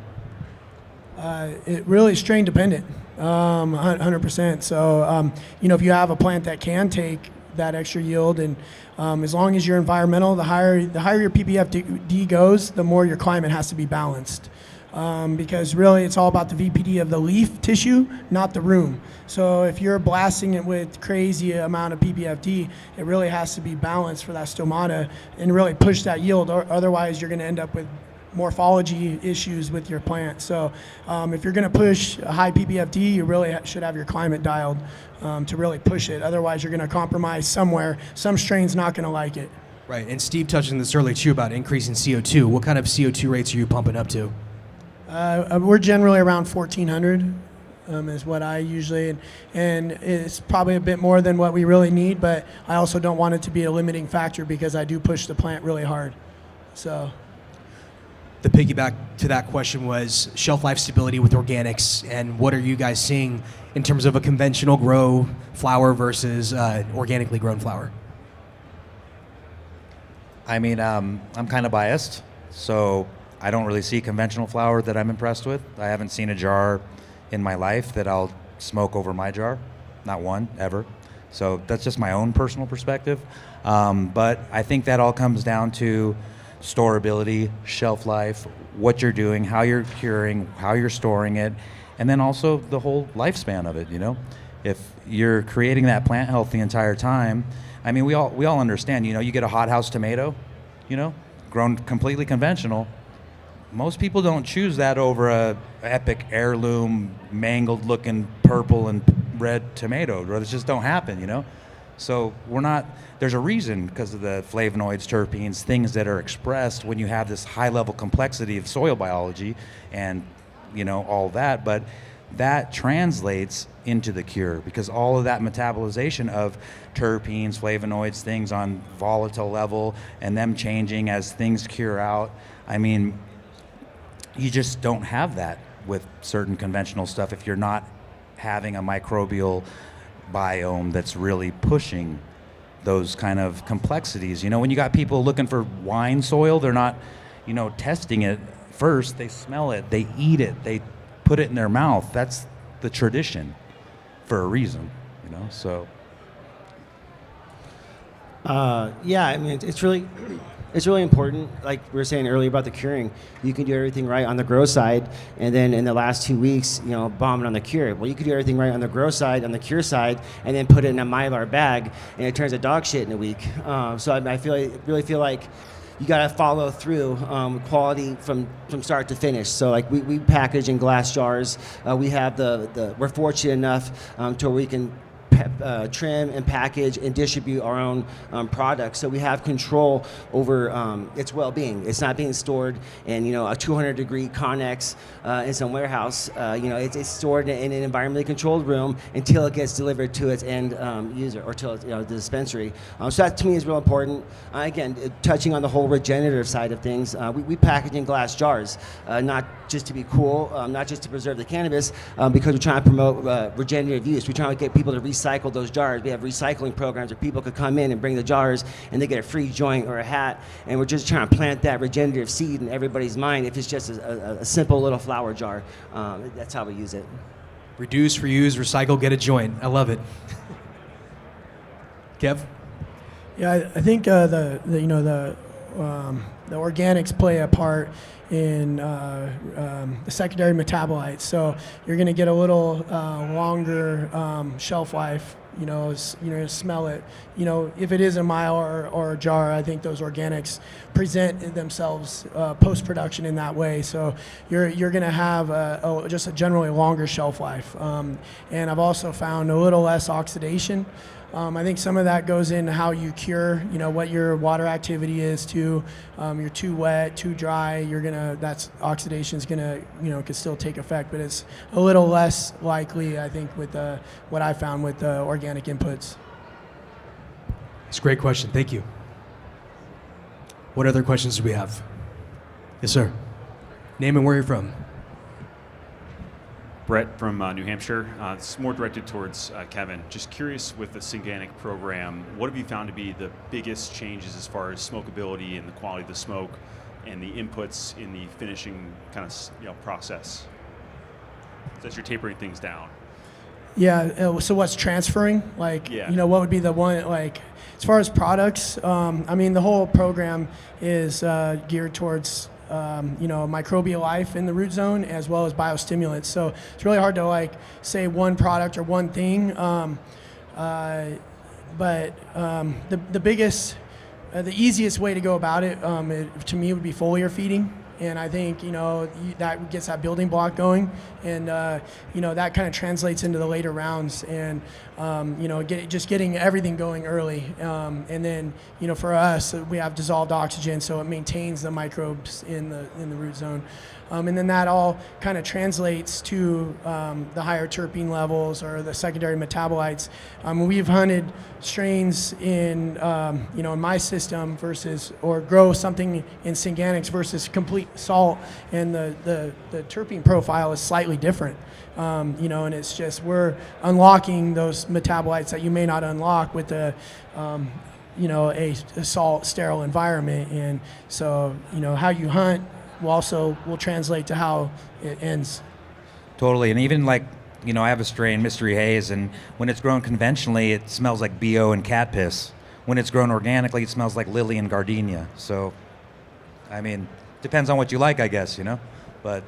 It really is strain dependent, 100%. So, if you have a plant that can take that extra yield, and as long as you're environmental, the higher your PPFD goes, the more your climate has to be balanced. Because really it's all about the VPD of the leaf tissue, not the room. So if you're blasting it with crazy amount of PPFD, it really has to be balanced for that stomata and really push that yield, or otherwise you're going to end up with morphology issues with your plant. So if you're going to push a high PPFD, you really should have your climate dialed to really push it. Otherwise you're going to compromise somewhere. Some strain's not going to like it. Right, and Steve touched on this earlier too about increasing CO2. What kind of CO2 rates are you pumping up to? We're generally around 1,400 is what I usually, and it's probably a bit more than what we really need, but I also don't want it to be a limiting factor because I do push the plant really hard. So. The piggyback to that question was shelf life stability with organics, and what are you guys seeing in terms of a conventional grow flower versus organically grown flower? I mean, I'm kind of biased, so I don't really see conventional flower that I'm impressed with. I haven't seen a jar in my life that I'll smoke over my jar. Not one, ever. So that's just my own personal perspective. But I think that all comes down to storability, shelf life, what you're doing, how you're curing, how you're storing it, and then also the whole lifespan of it, If you're creating that plant health the entire time, I mean, we all understand, you get a hothouse tomato, grown completely conventional. Most people don't choose that over a epic heirloom, mangled looking purple and red tomato. It just don't happen, So there's a reason because of the flavonoids, terpenes, things that are expressed when you have this high level complexity of soil biology and, all that. But that translates into the cure because all of that metabolization of terpenes, flavonoids, things on volatile level and them changing as things cure out. I mean, you just don't have that with certain conventional stuff if you're not having a microbial biome that's really pushing those kind of complexities. When you got people looking for wine soil, they're not, testing it first. They smell it, they eat it, they put it in their mouth. That's the tradition for a reason, so. Yeah, I mean, it's really important. Like we were saying earlier about the curing, you can do everything right on the grow side, and then in the last 2 weeks, bomb it on the cure. Well, you could do everything right on the grow side, on the cure side, and then put it in a Mylar bag, and it turns to dog shit in a week. So I really feel like you got to follow through quality from start to finish. So like we package in glass jars. We have we're fortunate enough to where we can trim and package and distribute our own products, so we have control over its well-being. It's not being stored in a 200-degree Connex in some warehouse. It's stored in an environmentally controlled room until it gets delivered to its end user or to the dispensary. So that to me is real important. Again, touching on the whole regenerative side of things, we package in glass jars, not just to be cool, not just to preserve the cannabis, because we're trying to promote regenerative use. We're trying to get people to recycle recycle those jars. We have recycling programs where people could come in and bring the jars and they get a free joint or a hat. And we're just trying to plant that regenerative seed in everybody's mind. If it's just a simple little flower jar, that's how we use it. Reduce, reuse, recycle, get a joint. I love it. Kev? Yeah, I think the organics play a part in the secondary metabolites. So you're going to get a little longer shelf life. Smell it. If it is a mile or a jar, I think those organics present themselves post-production in that way. So you're going to have just a generally longer shelf life. And I've also found a little less oxidation. I think some of that goes into how you cure, what your water activity is too. You're too wet, too dry, that's oxidation's gonna, could still take effect, but it's a little less likely, I think, with what I found with organic inputs. It's a great question. Thank you. What other questions do we have? Yes, sir. Name and where you're from. Brett from New Hampshire. It's more directed towards Kevin. Just curious with the Synganic program, what have you found to be the biggest changes as far as smokability and the quality of the smoke and the inputs in the finishing kind of process? As you're tapering things down. Yeah. So what's transferring? What would be the one as far as products? The whole program is geared towards microbial life in the root zone as well as biostimulants. So it's really hard to say one product or one thing. But the biggest, the easiest way to go about it, to me, would be foliar feeding. And I think, that gets that building block going. And, that kind of translates into the later rounds and, just getting everything going early. And then, for us, we have dissolved oxygen, so it maintains the microbes in the root zone. And then that all kind of translates to the higher terpene levels or the secondary metabolites. We've hunted strains in my system or grow something in Synganics versus complete salt, and the terpene profile is slightly different. And it's just we're unlocking those metabolites that you may not unlock with a salt sterile environment. And so how you hunt will translate to how it ends. Totally, and even I have a strain, Mystery Haze, and when it's grown conventionally, it smells like BO and cat piss. When it's grown organically, it smells like lily and gardenia. So, depends on what you like, I guess, but.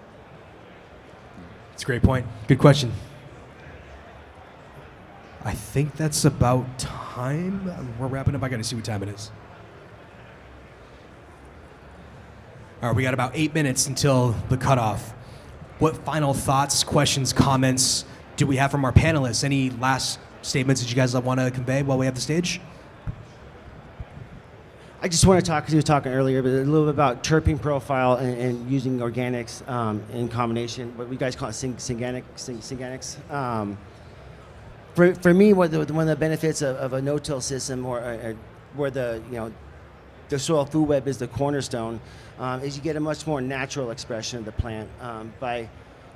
That's a great point. Good question. I think that's about time. We're wrapping up. I got to see what time it is. All right, we got about 8 minutes until the cutoff. What final thoughts, questions, comments do we have from our panelists? Any last statements that you guys want to convey while we have the stage? I just want to talk, because you were talking earlier, but a little bit about terpene profile and using organics in combination, what we guys call it Synganics. For me, one of the benefits of a no-till system or where the soil food web is the cornerstone, is you get a much more natural expression of the plant.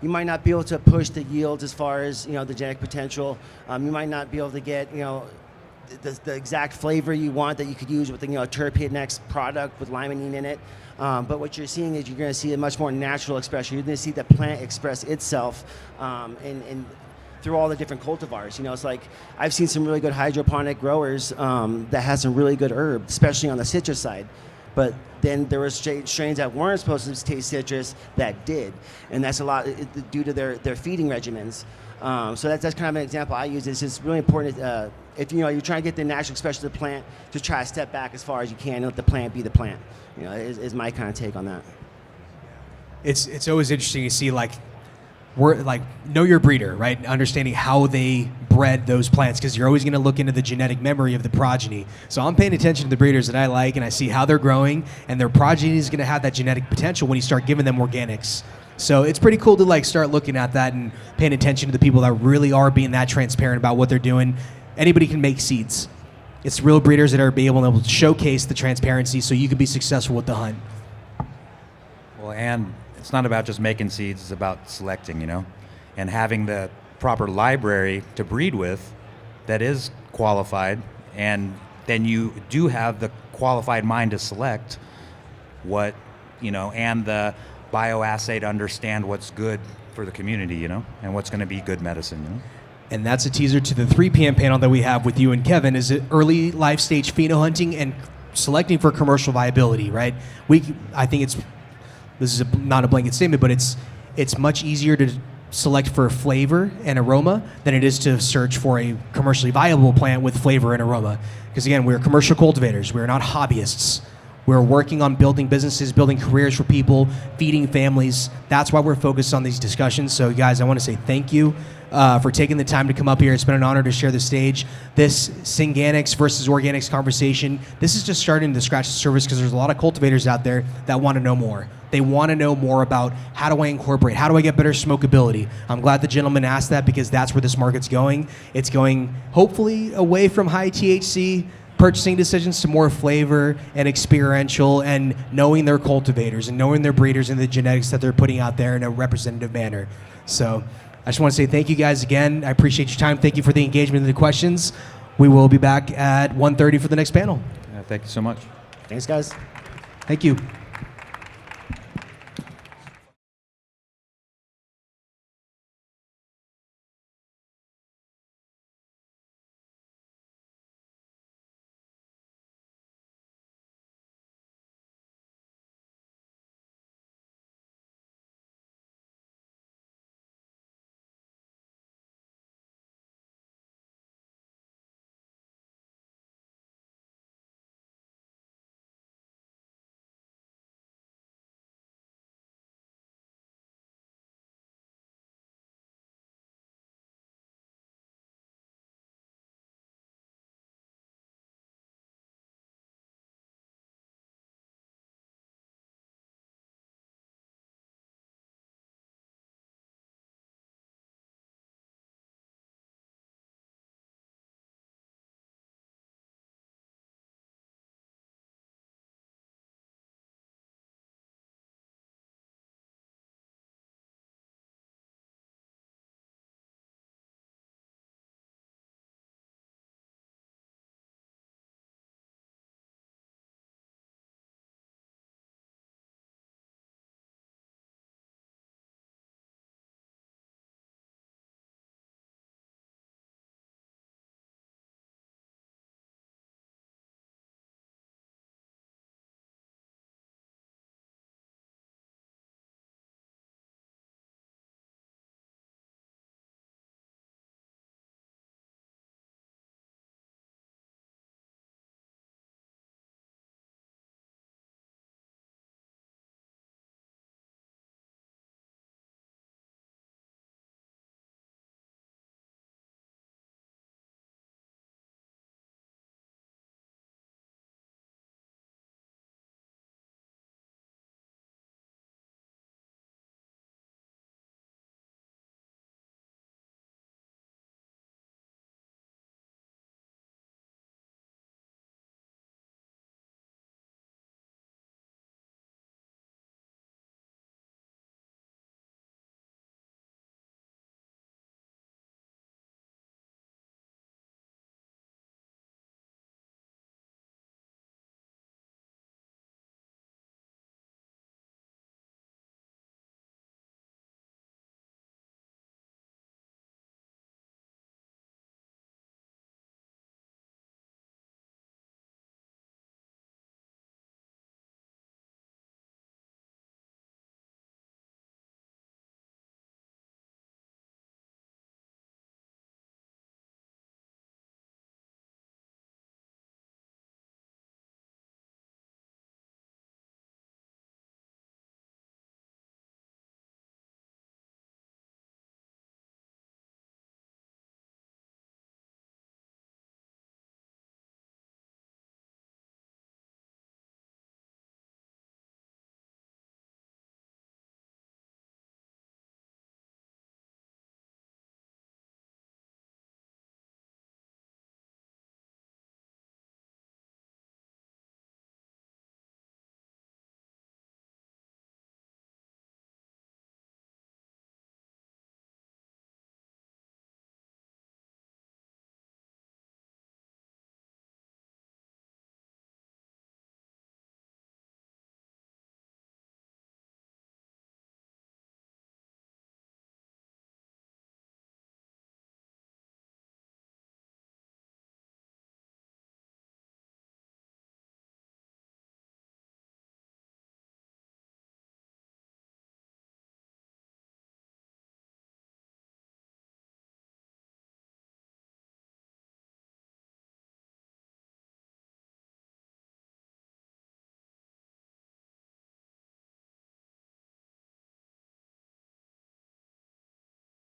You might not be able to push the yields as far as the genetic potential. You might not be able to get the exact flavor you want that you could use with a Terpenex product with limonene in it. But what you're seeing is you're going to see a much more natural expression. You're going to see the plant express itself and through all the different cultivars. It's like I've seen some really good hydroponic growers that has some really good herb, especially on the citrus side. But then there were strains that weren't supposed to taste citrus that did, and that's a lot due to their feeding regimens. So that's kind of an example I use. It's just really important if you're trying to get the natural expression of the plant, just try to step back as far as you can and let the plant be the plant. Is my kind of take on that. It's always interesting to see know your breeder, right? Understanding how they bred those plants, because you're always going to look into the genetic memory of the progeny. So I'm paying attention to the breeders that I like, and I see how they're growing, and their progeny is going to have that genetic potential when you start giving them organics. So it's pretty cool to start looking at that and paying attention to the people that really are being that transparent about what they're doing. Anybody can make seeds. It's real breeders that are able to showcase the transparency so you can be successful with the hunt. Well, and it's not about just making seeds, it's about selecting, and having the proper library to breed with that is qualified, and then you do have the qualified mind to select what, and the bioassay to understand what's good for the community, and what's going to be good medicine. And that's a teaser to the 3 p.m. panel that we have with you and Kevin. Is it early life stage pheno hunting and selecting for commercial viability, right? I think this is not a blanket statement, but it's much easier to select for flavor and aroma than it is to search for a commercially viable plant with flavor and aroma. Because again, we're commercial cultivators. We're not hobbyists. We're working on building businesses, building careers for people, feeding families. That's why we're focused on these discussions. So guys, I want to say thank you for taking the time to come up here. It's been an honor to share the stage. This Synganics versus organics conversation, this is just starting to scratch the surface because there's a lot of cultivators out there that want to know more. They want to know more about how do I incorporate, how do I get better smokability. I'm glad the gentleman asked that because that's where this market's going. It's going hopefully away from high THC purchasing decisions to more flavor and experiential and knowing their cultivators and knowing their breeders and the genetics that they're putting out there in a representative manner. So I just want to say thank you guys again. I appreciate your time. Thank you for the engagement and the questions. We will be back at 1:30 for the next panel. Thank you so much. Thanks, guys. Thank you.